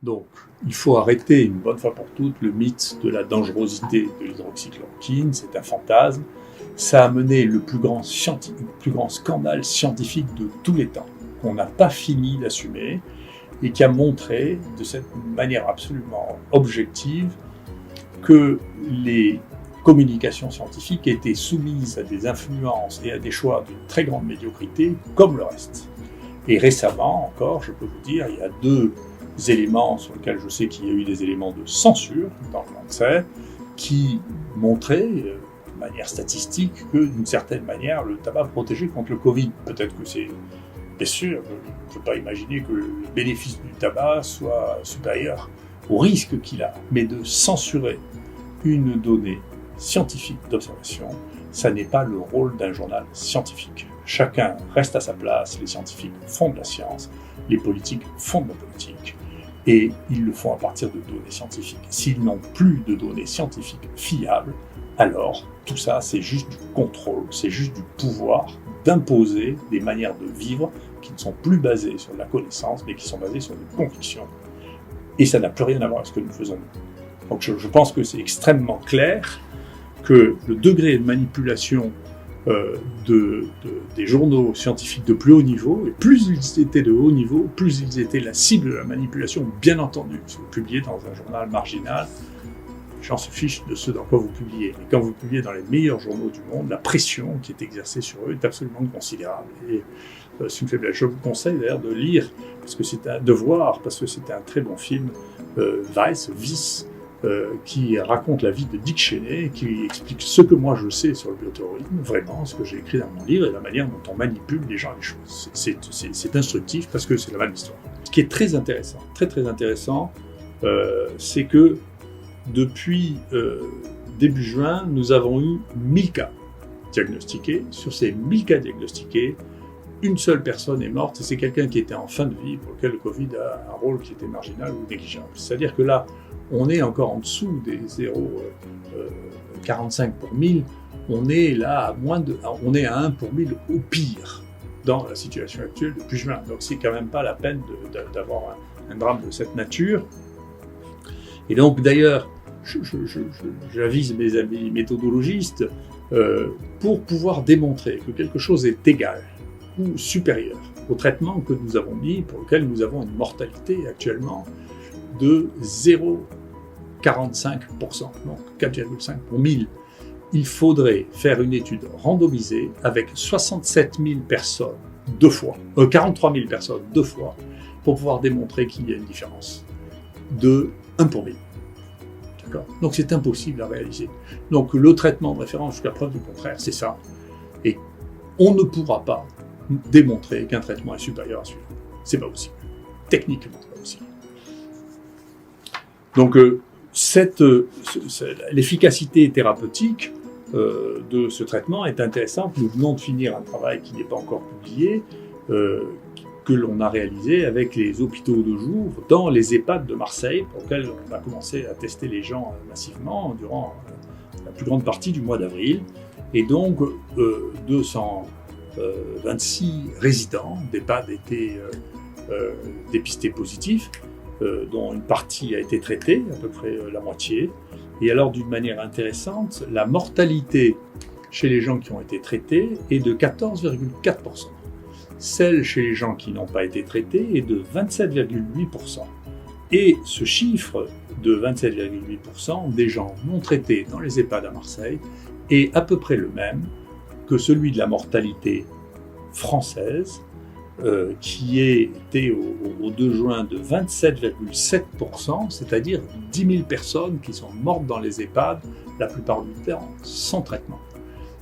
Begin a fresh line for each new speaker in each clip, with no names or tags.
Donc, il faut arrêter une bonne fois pour toutes le mythe de la dangerosité de l'hydroxychloroquine, c'est un fantasme. Ça a mené le plus grand scandale scientifique de tous les temps, qu'on n'a pas fini d'assumer, et qui a montré, de cette manière absolument objective, que les communications scientifiques étaient soumises à des influences et à des choix d'une très grande médiocrité, comme le reste. Et récemment encore, je peux vous dire, il y a deux éléments sur lesquels je sais qu'il y a eu des éléments de censure dans le Lancet, qui montraient, de manière statistique, que d'une certaine manière, le tabac protégeait contre le Covid. Peut-être que c'est, bien sûr, je ne peux pas imaginer que le bénéfice du tabac soit supérieur au risque qu'il a, mais de censurer une donnée scientifique d'observation, ça n'est pas le rôle d'un journal scientifique. Chacun reste à sa place, les scientifiques font de la science, les politiques font de la politique, et ils le font à partir de données scientifiques. S'ils n'ont plus de données scientifiques fiables, alors tout ça c'est juste du contrôle, c'est juste du pouvoir d'imposer des manières de vivre qui ne sont plus basées sur la connaissance, mais qui sont basées sur des convictions. Et ça n'a plus rien à voir avec ce que nous faisons. Donc je pense que c'est extrêmement clair que le degré de manipulation des journaux scientifiques de plus haut niveau, et plus ils étaient de haut niveau, plus ils étaient la cible de la manipulation, bien entendu. Si vous publiez dans un journal marginal, les gens se fichent de ce dans quoi vous publiez. Mais quand vous publiez dans les meilleurs journaux du monde, la pression qui est exercée sur eux est absolument considérable. Et c'est une faiblesse. Je vous conseille d'ailleurs de lire, parce que de voir, parce que c'est un très bon film, Vice, qui raconte la vie de Dick Cheney, qui explique ce que moi je sais sur le bioterrorisme, vraiment, ce que j'ai écrit dans mon livre, et la manière dont on manipule les gens et les choses. C'est instructif parce que c'est la même histoire. Ce qui est très intéressant, très intéressant, c'est que depuis début juin, nous avons eu 1000 cas diagnostiqués. Sur ces 1000 cas diagnostiqués, une seule personne est morte, et c'est quelqu'un qui était en fin de vie, pour lequel le Covid a un rôle qui était marginal ou négligeable. C'est-à-dire que là, on est encore en dessous des 0,45 pour 1000, on est là on est à 1 pour 1000 au pire dans la situation actuelle depuis juin. Donc c'est quand même pas la peine d'avoir un drame de cette nature. Et donc d'ailleurs, j'avise mes amis méthodologistes pour pouvoir démontrer que quelque chose est égal ou supérieur au traitement que nous avons mis, pour lequel nous avons une mortalité actuellement de 0,45%, donc 4,5 pour 1000. Il faudrait faire une étude randomisée avec 67 000 personnes 2 fois, 43 000 personnes 2 fois, pour pouvoir démontrer qu'il y a une différence de 1 pour 1000. D'accord ? Donc c'est impossible à réaliser. Donc le traitement de référence, jusqu'à preuve du contraire, c'est ça. Et on ne pourra pas démontrer qu'un traitement est supérieur à celui-là. C'est pas possible. Techniquement, c'est pas possible. Donc l'efficacité thérapeutique de ce traitement est intéressante. Nous venons de finir un travail qui n'est pas encore publié, que l'on a réalisé avec les hôpitaux de jour dans les EHPAD de Marseille, pour lesquels on a commencé à tester les gens massivement durant la plus grande partie du mois d'avril. Et donc 226 résidents d'EHPAD étaient dépistés positifs, dont une partie a été traitée, à peu près la moitié. Et alors, d'une manière intéressante, la mortalité chez les gens qui ont été traités est de 14,4%. Celle chez les gens qui n'ont pas été traités est de 27,8%. Et ce chiffre de 27,8% des gens non traités dans les EHPAD à Marseille est à peu près le même que celui de la mortalité française, qui était au 2 juin de 27,7%, c'est-à-dire 10 000 personnes qui sont mortes dans les EHPAD, la plupart du temps sans traitement.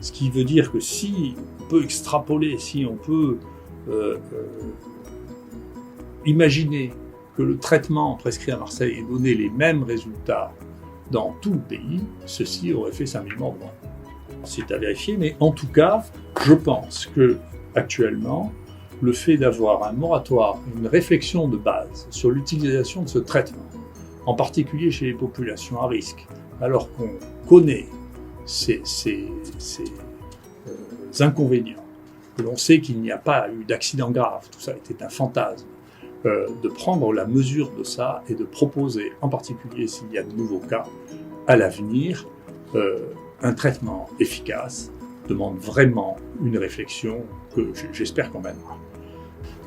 Ce qui veut dire que si on peut extrapoler, si on peut imaginer que le traitement prescrit à Marseille ait donné les mêmes résultats dans tout le pays, ceci aurait fait 5 000 morts de moins. C'est à vérifier, mais en tout cas, je pense que actuellement, le fait d'avoir un moratoire, une réflexion de base sur l'utilisation de ce traitement, en particulier chez les populations à risque, alors qu'on connaît ces inconvénients, que l'on sait qu'il n'y a pas eu d'accident grave, tout ça était un fantasme, de prendre la mesure de ça et de proposer, en particulier s'il y a de nouveaux cas, à l'avenir, un traitement efficace demande vraiment une réflexion que j'espère qu'on mènera.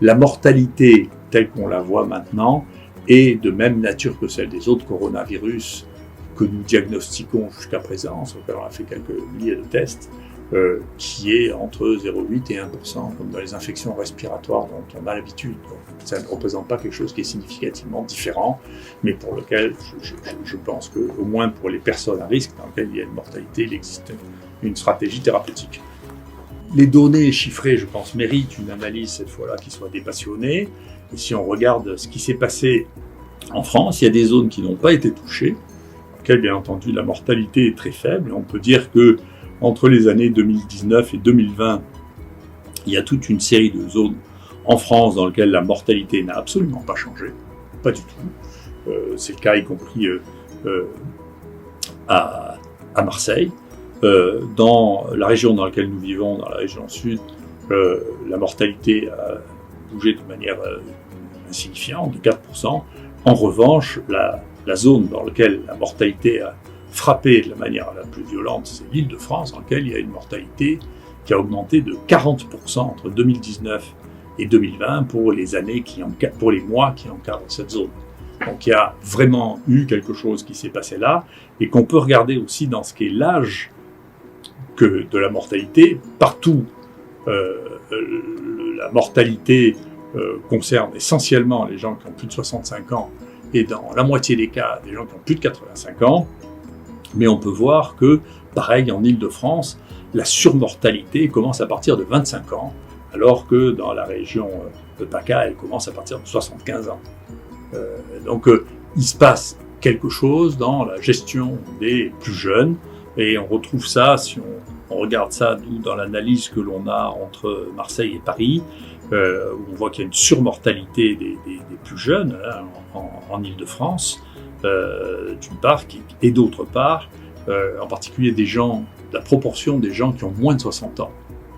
La mortalité telle qu'on la voit maintenant est de même nature que celle des autres coronavirus que nous diagnostiquons jusqu'à présent, sur lequel on a fait quelques milliers de tests, qui est entre 0,8 et 1%, comme dans les infections respiratoires dont on a l'habitude. Donc, ça ne représente pas quelque chose qui est significativement différent, mais pour lequel je pense qu'au moins pour les personnes à risque dans lesquelles il y a une mortalité, il existe une stratégie thérapeutique. Les données chiffrées, je pense, méritent une analyse cette fois-là qui soit dépassionnée. Et si on regarde ce qui s'est passé en France, il y a des zones qui n'ont pas été touchées, dans lesquelles, bien entendu, la mortalité est très faible. Et on peut dire que entre les années 2019 et 2020, il y a toute une série de zones en France dans lesquelles la mortalité n'a absolument pas changé, pas du tout. C'est le cas y compris à Marseille. Dans la région dans laquelle nous vivons, dans la région sud, la mortalité a bougé de manière insignifiante, de 4%. En revanche, la zone dans laquelle la mortalité a frappé de la manière la plus violente, c'est l'Île-de-France, dans laquelle il y a une mortalité qui a augmenté de 40% entre 2019 et 2020 pour les mois qui encadrent cette zone. Donc il y a vraiment eu quelque chose qui s'est passé là, et qu'on peut regarder aussi dans ce qui est l'âge de la mortalité. Partout, la mortalité concerne essentiellement les gens qui ont plus de 65 ans, et dans la moitié des cas, des gens qui ont plus de 85 ans. Mais on peut voir que, pareil, en Île-de-France, la surmortalité commence à partir de 25 ans, alors que dans la région de PACA, elle commence à partir de 75 ans. Donc, il se passe quelque chose dans la gestion des plus jeunes, et on retrouve ça, si on regarde ça dans l'analyse que l'on a entre Marseille et Paris, où on voit qu'il y a une surmortalité des plus jeunes hein, en Île-de-France, d'une part, et d'autre part, en particulier la proportion des gens qui ont moins de 60 ans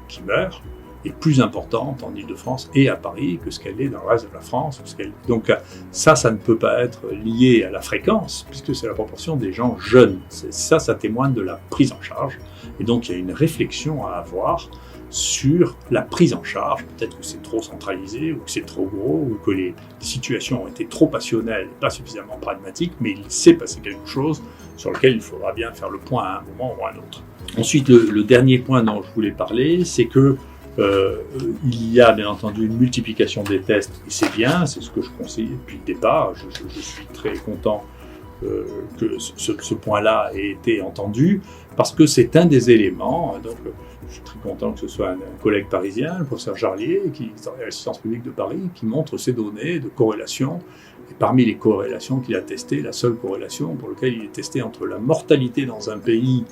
qui meurent est plus importante en Île-de-France et à Paris que ce qu'elle est dans le reste de la France. Donc ça ne peut pas être lié à la fréquence, puisque c'est la proportion des gens jeunes. Ça témoigne de la prise en charge. Et donc il y a une réflexion à avoir sur la prise en charge. Peut-être que c'est trop centralisé, ou que c'est trop gros, ou que les situations ont été trop passionnelles et pas suffisamment pragmatiques, mais il s'est passé quelque chose sur lequel il faudra bien faire le point à un moment ou à un autre. Ensuite, le dernier point dont je voulais parler, c'est que il y a bien entendu une multiplication des tests, et c'est bien, c'est ce que je conseille depuis le départ. Je suis très content que ce point-là ait été entendu, parce que c'est un des éléments. Donc, je suis très content que ce soit un collègue parisien, le professeur Jarlier, qui travaille à la Sciences publiques de Paris, qui montre ces données de corrélation. Et parmi les corrélations qu'il a testées, la seule corrélation pour laquelle il est testé entre la mortalité dans un pays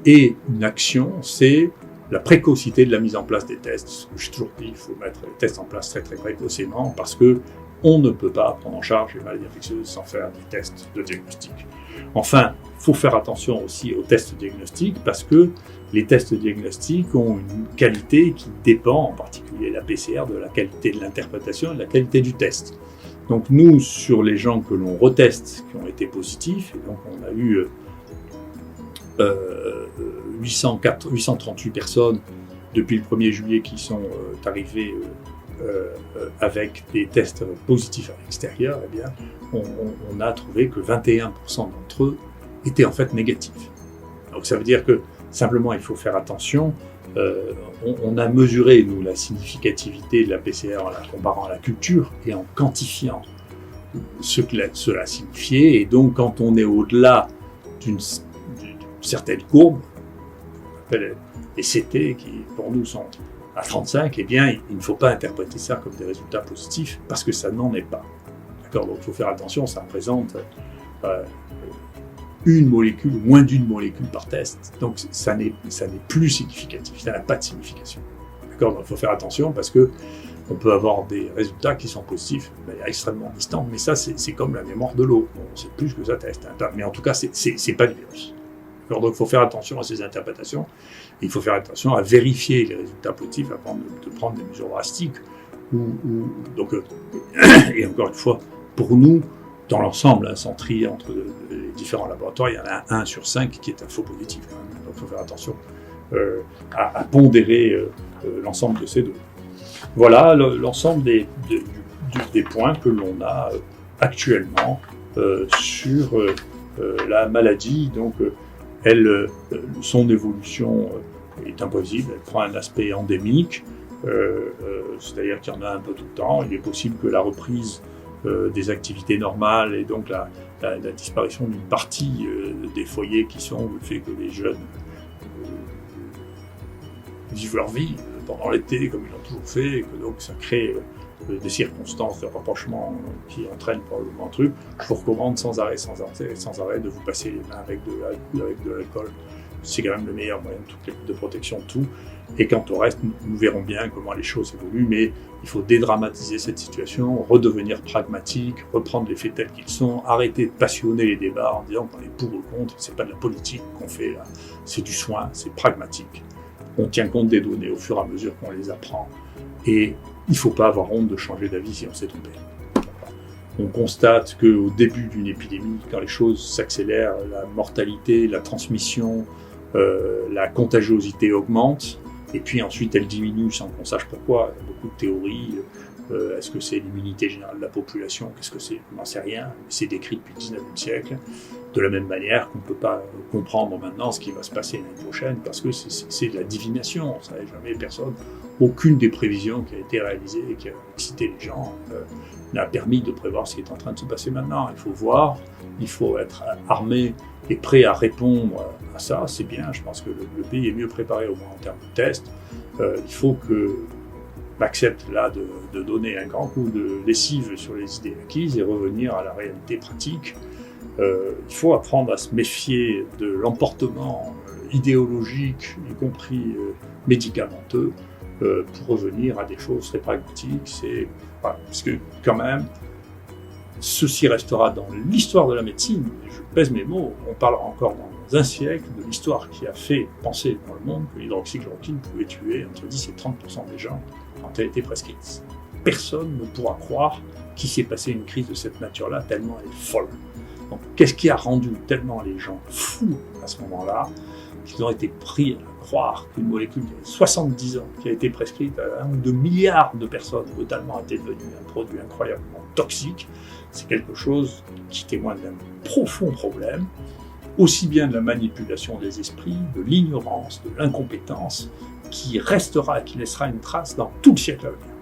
et une action, c'est la précocité de la mise en place des tests. J'ai toujours dit, il faut mettre les tests en place très très précocement, parce que on ne peut pas prendre en charge les maladies infectieuses sans faire des tests de diagnostic. Enfin, il faut faire attention aussi aux tests diagnostiques, parce que les tests diagnostiques ont une qualité qui dépend, en particulier la PCR, de la qualité de l'interprétation et de la qualité du test. Donc nous, sur les gens que l'on reteste, qui ont été positifs, et donc on a eu 838 personnes depuis le 1er juillet qui sont arrivées avec des tests positifs à l'extérieur, eh bien, on a trouvé que 21% d'entre eux étaient en fait négatifs. Donc ça veut dire que simplement il faut faire attention. On a mesuré, nous, la significativité de la PCR en la comparant à la culture et en quantifiant ce que cela signifiait. Et donc, quand on est au-delà d'une certaine courbe, on appelle les CT, qui pour nous sont à 35, eh bien, il ne faut pas interpréter ça comme des résultats positifs, parce que ça n'en est pas. D'accord ? Donc, il faut faire attention, ça représente une molécule, ou moins d'une molécule par test. Donc, ça n'est plus significatif, ça n'a pas de signification. D'accord ? Donc, il faut faire attention, parce que on peut avoir des résultats qui sont positifs de manière extrêmement distante, mais ça, c'est comme la mémoire de l'eau. On ne sait plus ce que ça teste. Hein. Mais en tout cas, c'est pas du virus. D'accord ? Donc, il faut faire attention à ces interprétations. Et il faut faire attention à vérifier les résultats positifs avant de prendre des mesures drastiques. Donc, et encore une fois, pour nous, dans l'ensemble, sans trier entre les différents laboratoires, il y en a 1 sur 5 qui est un faux positif quand même. Donc il faut faire attention à pondérer l'ensemble de ces données. Voilà l'ensemble des points que l'on a actuellement sur la maladie. Donc son évolution est imprévisible, elle prend un aspect endémique, c'est-à-dire qu'il y en a un peu tout le temps. Il est possible que la reprise des activités normales et donc la disparition d'une partie des foyers qui sont le fait que les jeunes vivent leur vie pendant l'été comme ils l'ont toujours fait, et que donc ça crée des circonstances de rapprochement qui entraînent probablement un truc. Je vous recommande sans arrêt de vous passer les mains avec de l'alcool. C'est quand même le meilleur moyen de protection de tout. Et quant au reste, nous verrons bien comment les choses évoluent, mais il faut dédramatiser cette situation, redevenir pragmatique, reprendre les faits tels qu'ils sont, arrêter de passionner les débats en disant qu'on est pour ou contre. C'est pas de la politique qu'on fait là, c'est du soin, c'est pragmatique. On tient compte des données au fur et à mesure qu'on les apprend. Et il ne faut pas avoir honte de changer d'avis si on s'est trompé. On constate qu'au début d'une épidémie, quand les choses s'accélèrent, la mortalité, la transmission, la contagiosité augmente, et puis ensuite elle diminue sans qu'on sache pourquoi. Il y a beaucoup de théories. Est-ce que c'est l'immunité générale de la population? Qu'est-ce que c'est? On n'en sait rien. C'est décrit depuis le 19e siècle. De la même manière qu'on ne peut pas comprendre maintenant ce qui va se passer l'année prochaine, parce que c'est de la divination. On ne savait jamais, personne. Aucune des prévisions qui a été réalisée et qui a excité les gens n'a permis de prévoir ce qui est en train de se passer maintenant. Il faut voir, il faut être armé et prêt à répondre à ça. C'est bien, je pense que le pays est mieux préparé au moins en termes de tests. Il faut que accepte là de donner un grand coup de lessive sur les idées acquises et revenir à la réalité pratique. Il faut apprendre à se méfier de l'emportement idéologique, y compris médicamenteux, pour revenir à des choses très pragmatiques. Voilà, parce que quand même, ceci restera dans l'histoire de la médecine. Je pèse mes mots, on parlera encore dans un siècle de l'histoire qui a fait penser dans le monde que l'hydroxychloroquine pouvait tuer entre 10 et 30% des gens quand elle était prescrite. Personne ne pourra croire qu'il s'est passé une crise de cette nature-là, tellement elle est folle. Donc, qu'est-ce qui a rendu tellement les gens fous à ce moment-là, qu'ils ont été pris à croire qu'une molécule qui a 70 ans, qui a été prescrite à 1 ou 2 milliards de personnes, brutalement était devenue un produit incroyablement toxique. C'est quelque chose qui témoigne d'un profond problème, aussi bien de la manipulation des esprits, de l'ignorance, de l'incompétence, qui restera et qui laissera une trace dans tout le siècle à venir.